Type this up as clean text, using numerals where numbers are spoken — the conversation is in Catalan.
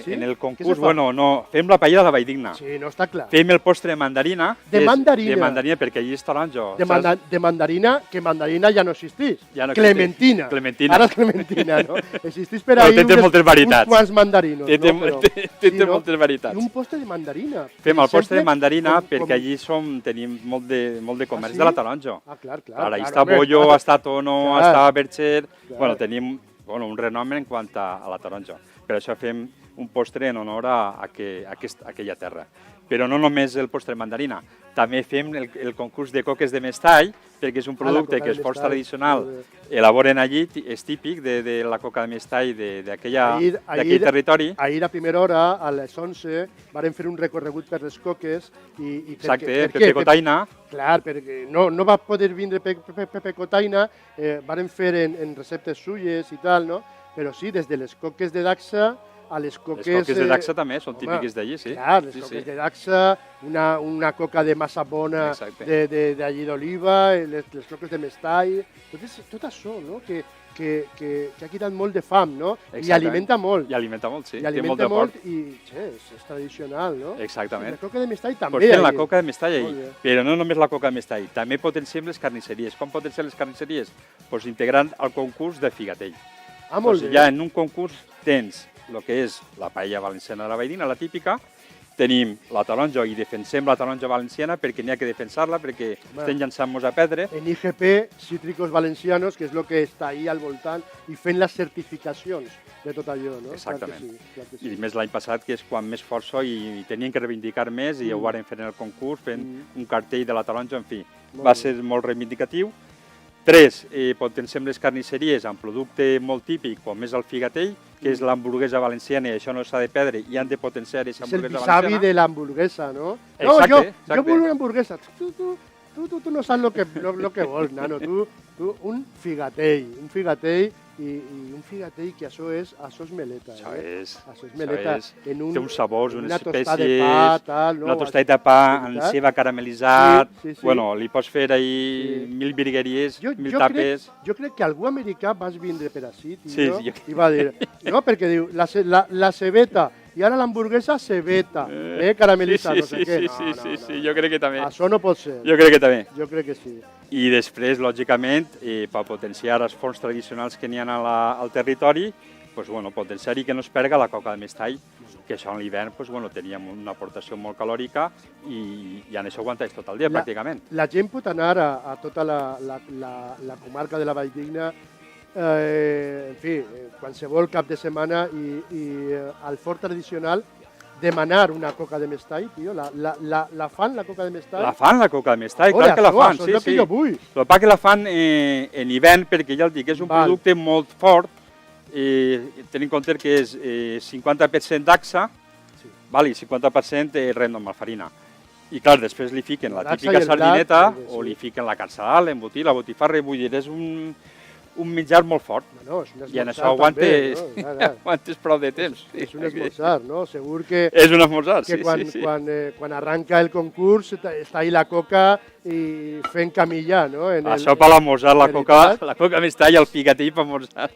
Sí? En el Què concurs, se fa? bueno, no, fem la paella de la Valldigna. Sí, no està clar. Fem el postre de mandarina. De que és mandarina. De mandarina, perquè allí és taronja. De mandarina, que mandarina ja no existeix. Ja no Clementina. existeix. Clementina. Ara és clementina, no? Existeix per Però ahí té moltes varietats. uns quants mandarinos. Té no? moltes varietats. I un postre de mandarina. Fem el postre de mandarina com- perquè allí tenim molt de comerç sí? de la taronja. Ah, clar. Ara, clar, està home, Bollo, clar. està Tono, Clar. està Bercher. Clar. Bueno, tenim un renom en quant a la taronja. Per això fem un postre en honor a aquella terra. Però no només el postre de mandarina, també fem el concurs de coques de mestall, perquè és un producte coca que de és força mestall, tradicional, molt elaboren allí, és típic de la coca de mestall d'aquell territori. Ahir a primera hora, a les 11, varen fer un recorregut per les coques i Exacte, Pepe Cotaina. Clar, perquè no va poder vindre Pepe Cotaina, varen fer en receptes suyes i tal, no? Però sí, des de les coques de Dacsa a les coques... Les coques de Dacsa també són típiques d'allí, sí. Clar, les coques de Dacsa, una coca de massa bona d'allí d'oliva, les coques de mestall, tot això, no? que ha quitat molt de fam, no? I alimenta molt. I alimenta molt, sí. I alimenta molt i és tradicional, no? Exactament. La coca de mestall també. Pues fem la coca de mestall Molt ahir, bé. però no només la coca de mestall, també potenciem les carnisseries. Com potenciem les carnisseries? Pues integrant el concurs de figatell. Ah, molt bé. Ja en un concurs tens el que és la paella valenciana de la Valldigna, la típica, tenim la taronja i defensem la taronja valenciana perquè n'hi ha que defensar-la, perquè estem llançant-nos a perdre. En IGP, Cítricos Valencianos, que és el que està ahí al voltant, i fent les certificacions de tot allò, no? Exactament. Clar que sí. I més l'any passat, que és quan més força i tenien que reivindicar més, i ho varen fer en el concurs, fent un cartell de la taronja, en fi. Va ser molt reivindicatiu. 3, potenciem les carnisseries amb producte molt típic, com és el figatell, que és l'hamburguesa valenciana, i això no s'ha de perdre, i han de potenciar aquesta És el hamburguesa bisavi valenciana. de l'hamburguesa, no? Exacte, Jo exacte. vull una hamburguesa. Tu no saps lo que vols, nano. Tu un figatell i un figatell que això és meleta. Això és meleta. té uns sabors, unes tostada de espècies, pa, tal, no? una tostadeta de pa amb ceba caramelitzat. Sí. Bueno, li pots fer ahir 1000 virgueries, 1000 tapes. Jo crec que algú americà vas vindre per ací, tio, Sí. i va dir... No, perquè diu, la cebeta, i ara l'hamburguesa cebeta, caramelitzada, no sé què. Sí, jo crec que també. Això no pot ser. Jo crec que també. Jo crec que sí. I després, lògicament, per potenciar els forns tradicionals que n'hi ha al territori, potenciar-hi que no es perga la coca de mestall, que això en l'hivern teníem una aportació molt calòrica i en això aguantaves tot el dia, pràcticament. La gent pot anar a tota la comarca de la Valldigna, en fi, qualsevol cap de setmana i al fort tradicional demanar una coca de mestall, tio. La fan, la coca de mestall? La fan, la coca de mestall, clar que la fan, sí. Això és el que jo vull. El pa que la fan en hivern, perquè ja el dic, és un producte molt fort, tenint en compte que és 50% Dacsa i 50% rem amb farina. I clar, després li fiquen la típica sardineta o li fiquen la carzalal, l'embotit, la botifarra, vull dir, és un menjar molt fort. I en això aguantes prou de temps. És un esmorzar, no? Segur que... És un esmorzar, sí. Quan arranca el concurs està ahí la coca i fent camilla, no? Això per l'esmorzar, la coca mestall i el figatell per esmorzar.